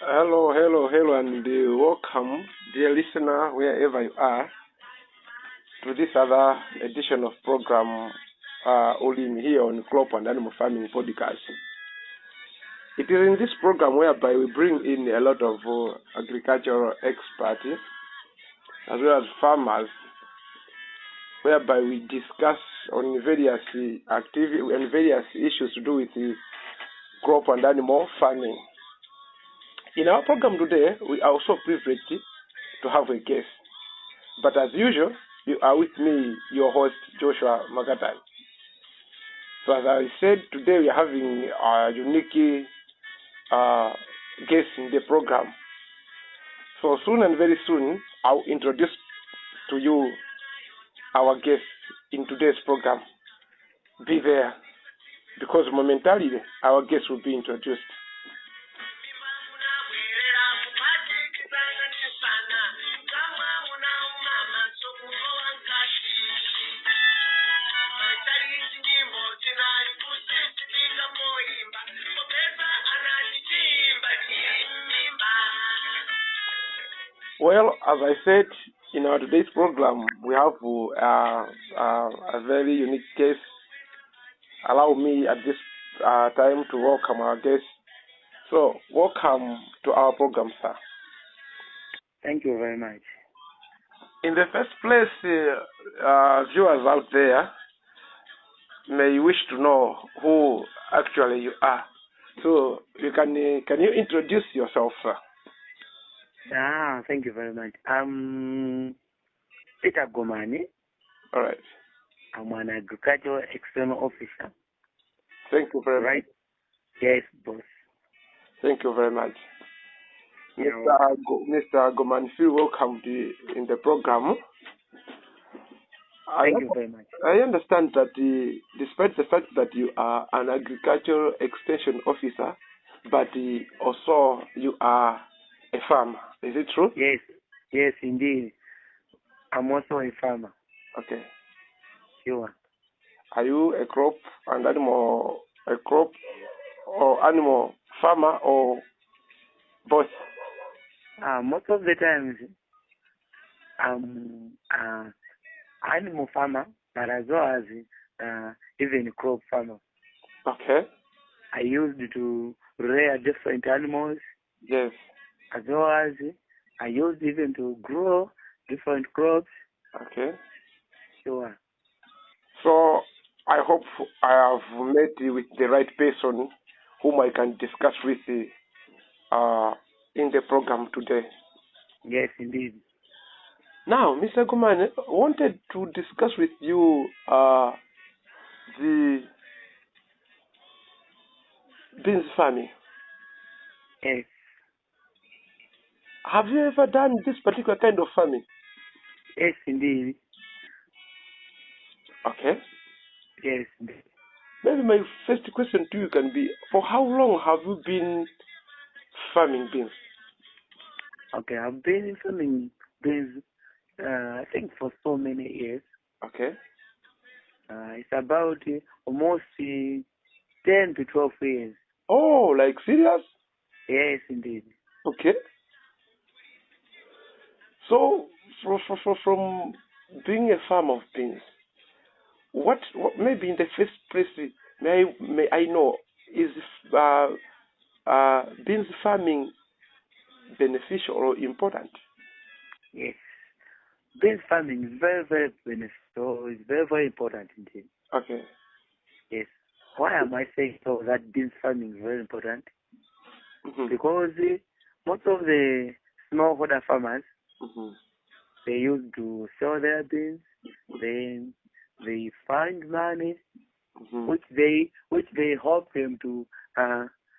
Hello, and welcome, dear listener, wherever you are, to this other edition of program Olim here on Crop and Animal Farming Podcast. It is in this program whereby we bring in a lot of agricultural experts as well as farmers, whereby we discuss on various activities and various issues to do with crop and animal farming. In our program today, we are also privileged to have a guest. But as usual, you are with me, your host, Joshua Magatai. So as I said, today we are having a unique guest in the program. So soon and very soon, I'll introduce to you our guest in today's program. Be there, because momentarily our guest will be introduced. Well, as I said, in our today's program, we have a very unique guest. Allow me at this time to welcome our guest. So, welcome to our program, sir. Thank you very much. In the first place, viewers out there may wish to know who actually you are. So, can you introduce yourself, sir? Thank you very much. I'm Peter Gomani. All right. I'm an agricultural external officer. Thank you very much. Yes, boss. Thank you very much. Mr. Gomani, feel welcome in the program. Thank you very much. I understand that despite the fact that you are an agricultural extension officer, but also you are a farmer. Is it true? Yes, indeed. I'm also a farmer. Okay. Sure. Are you a crop or animal farmer or both? Most of the times, I'm animal farmer, but as well as even crop farmer. Okay. I used to rear different animals. Yes. As well as I used even to grow different crops. Okay. Sure. So I hope I have met with the right person whom I can discuss with in the program today. Yes, indeed. Now, Mr. Gomani, I wanted to discuss with you the beans farming. Yes. Have you ever done this particular kind of farming? Yes, indeed. Okay. Yes. Maybe my first question to you can be, for how long have you been farming beans? Okay, I've been farming beans, I think, for so many years. Okay. It's about almost 10 to 12 years. Oh, like serious? Yes, indeed. Okay. So, from being a farmer of beans, what maybe in the first place may I know, is beans farming beneficial or important? Yes. Beans farming is very, very beneficial. It's very, very important indeed. Okay. Yes. Why am I saying so that beans farming is very important? Mm-hmm. Because most of the smallholder farmers, mm-hmm. they used to sell their beans, then they find money, mm-hmm. which they help them to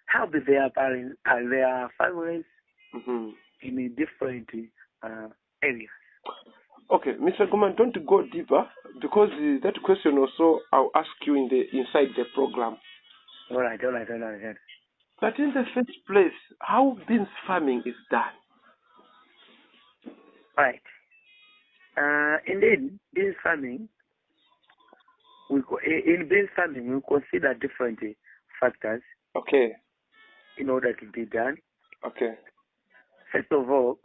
help their parents and their families mm-hmm. in different areas. Okay, Mr. Goman, don't go deeper because that question also I'll ask you inside the program. All right. But in the first place, how beans farming is done? Right. Indeed, beans farming, in beans farming, we consider different factors Okay. in order to be done. Okay. First of all,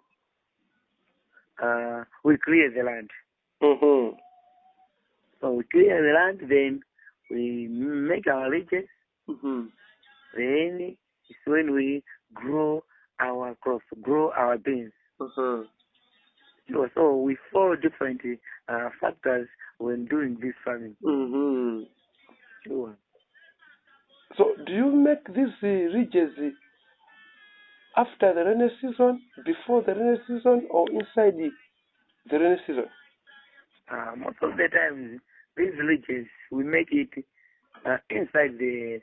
we clear the land. Mm-hmm. So we clear the land, then we make our ridges. Mm-hmm. Then it's when we grow our crops, grow our beans. Mm-hmm. So we follow different factors when doing this farming. Mm-hmm. Sure. So do you make these ridges after the rainy season, before the rainy season, or inside the rainy season? Most of the time, these ridges, we make it inside the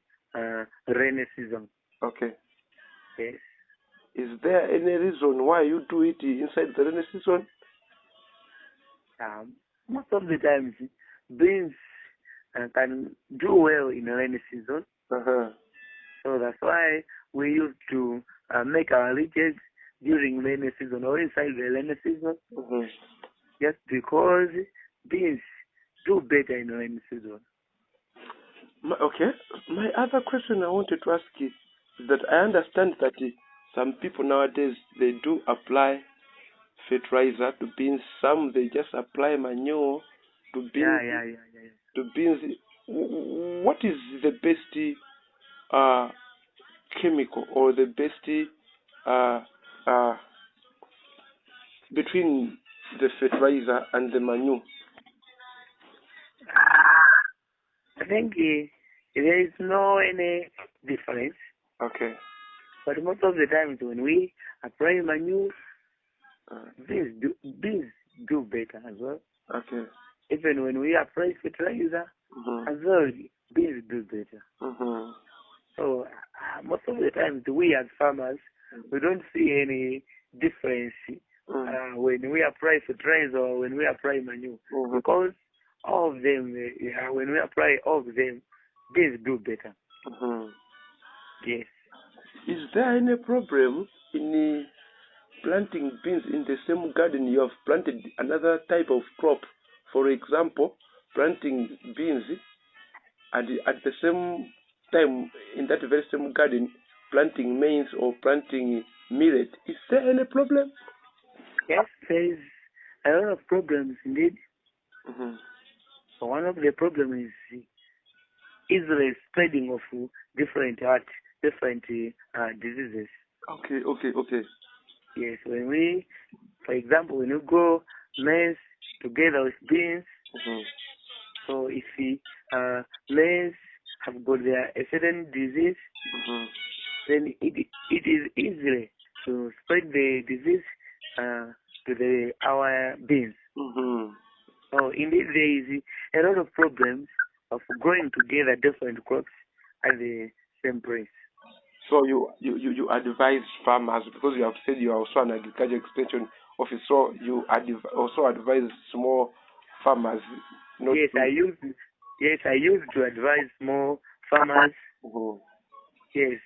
rainy season. Okay. Yes. Is there any reason why you do it inside the rainy season? Most of the times, beans can do well in rainy season. Uh-huh. So that's why we used to make our ridges during rainy season or inside the rainy season, Mm-hmm. just because beans do better in rainy season. Okay. My other question I wanted to ask you is that I understand that some people nowadays, they do apply fertilizer to beans. Some, they just apply manure to beans. Yeah. To beans. What is the best chemical or the best between the fertilizer and the manure? I think there is no any difference. Okay. But most of the times when we apply manure, beans do better as well. Okay. Even when we apply fertilizer, as well, beans do better. Mm-hmm. So most of the times we as farmers, we don't see any difference when we apply fertilizer or when we apply manure, because all of them, when we apply all of them, beans do better. Mm-hmm. Yes. Is there any problem in planting beans in the same garden you have planted another type of crop? For example, planting beans and at the same time in that very same garden planting maize or planting millet. Is there any problem? Yes, there is a lot of problems indeed. Mm-hmm. So one of the problems is easily spreading of different diseases. Okay. Yes, when we, for example, when you grow maize together with beans, so if maize have got a certain disease, then it is easy to spread the disease to our beans. So indeed there is a lot of problems of growing together different crops at the same place. So you advise farmers, because you have said you are also an agriculture extension officer, so you also advise small farmers. Yes, I used to advise more farmers. Yes,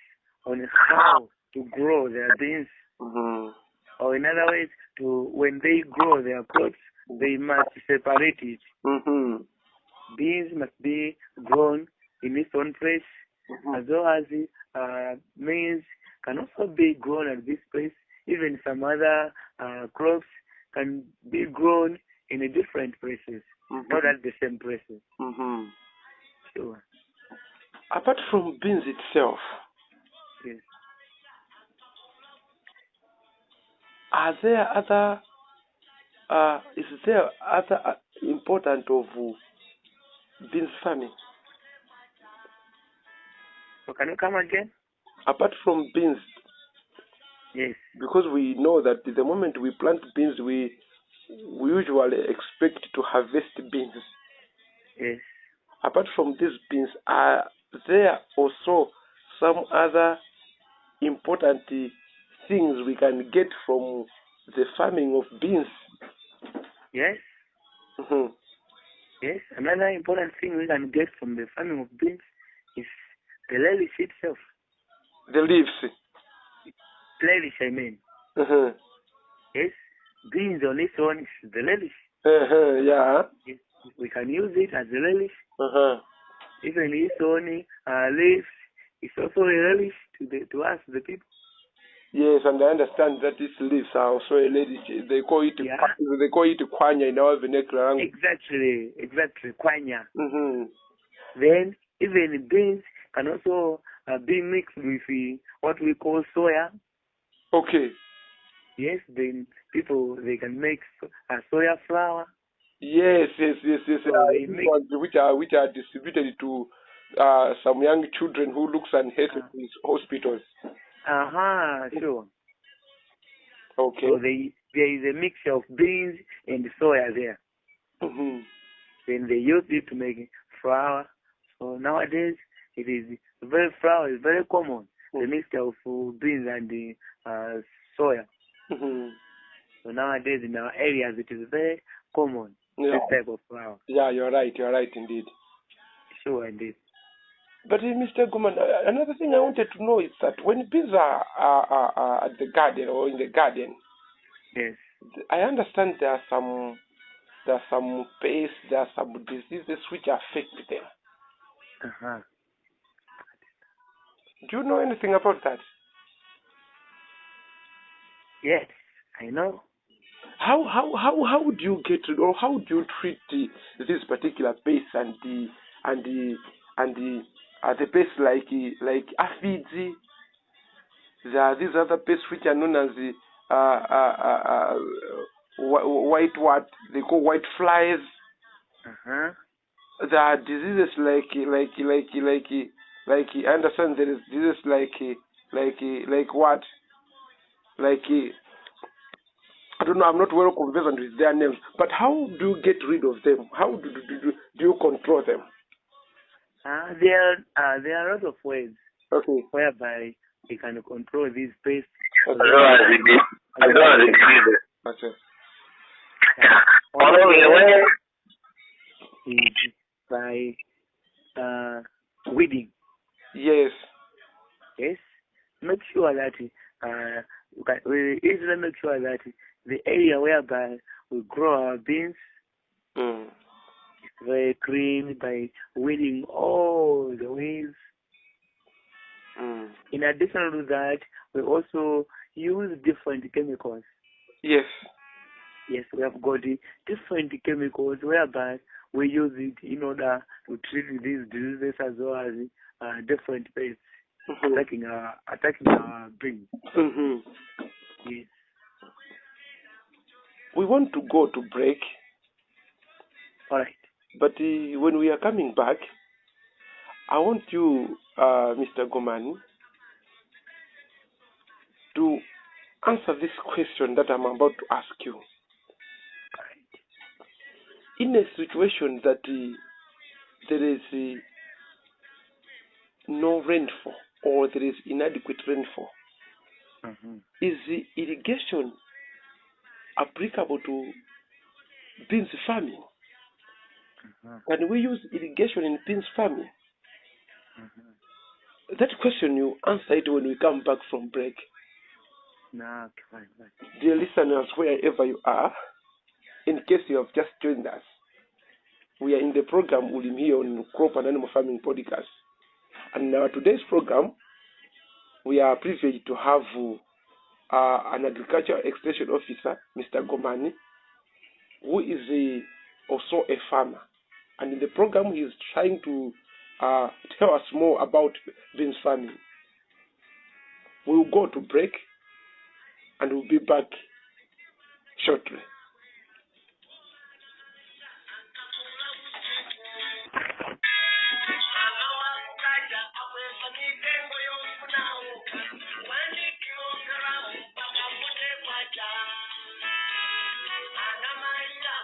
on how to grow their beans. Or in other words, when they grow their crops, they must separate it. Beans must be grown in its own place, as well as maize can also be grown at this place. Even some other crops can be grown in a different places, not at the same places. Sure. Apart from beans itself, yes, are there other? Is there other important of beans farming? So can you come again? Apart from beans, yes, because we know that the moment we plant beans, we usually expect to harvest beans. yes. Apart from these beans, are there also some other important things we can get from the farming of beans? Yes. Mm-hmm. Yes. Another important thing we can get from the farming of beans is the relish itself. The leaves. Relish, I mean. Mm-hmm. Yes. Beans on its own is the relish. Uh-huh. Yeah. Yes. We can use it as a relish. Uh-huh. Even its own leaves is also a relish to us, the people. Yes, and I understand that these leaves are also a relish. They call it kwanya in our vernacular language. Exactly, kwanya. Mm-hmm. Then even beans can also be mixed with what we call soya. Okay. Yes, then people they can make soya flour. Yes. So they These mix. ones which are distributed to some young children who looks unhealthy in hospitals. Sure. Okay. So there is a mixture of beans and soya there. Mm-hmm. Then they use it to make flour. So nowadays flour is very common. The mixture of beans and the soya. Mm-hmm. So nowadays in our areas it is very common. Yeah. This type of flour. Yeah, you're right. You're right indeed. Sure, indeed. But Mr. Guman, another thing I wanted to know is that when bees are at the garden or in the garden, yes, I understand there are some pests, there are some diseases which affect them. Do you know anything about that? Yes, I know. How would you get rid, or how do you treat this particular pests and the pests like aphids? There are these other pests which are known as the white, what they call white flies. There are diseases like I understand there is diseases like what I don't know. I'm not well conversant with their names. But how do you get rid of them? How do you control them? There are a lot of ways. Okay. Whereby we can control these pests. Okay. Is by weeding. Yes. Yes. Make sure that we easily make sure that the area whereby we grow our beans is very clean by weeding all the weeds. In addition to that, we also use different chemicals. Yes. Yes, we have got different chemicals whereby we use it in order to treat these diseases as well as different pests attacking our beans. Yes. We want to go to break. All right. But when we are coming back, I want you, Mr. Gomani, to answer this question that I'm about to ask you. In a situation that there is no rainfall or there is inadequate rainfall, is the irrigation applicable to beans farming? Can we use irrigation in beans farming? That question, you answer it when we come back from break. No, fine. Dear listeners, wherever you are, in case you have just joined us, we are in the program Ulim here on Crop and Animal Farming Podcast. And in today's program, we are privileged to have an agricultural extension officer, Mr. Gomani, who is also a farmer. And in the program, he is trying to tell us more about beans farming. We will go to break and we'll be back shortly. Anamalia,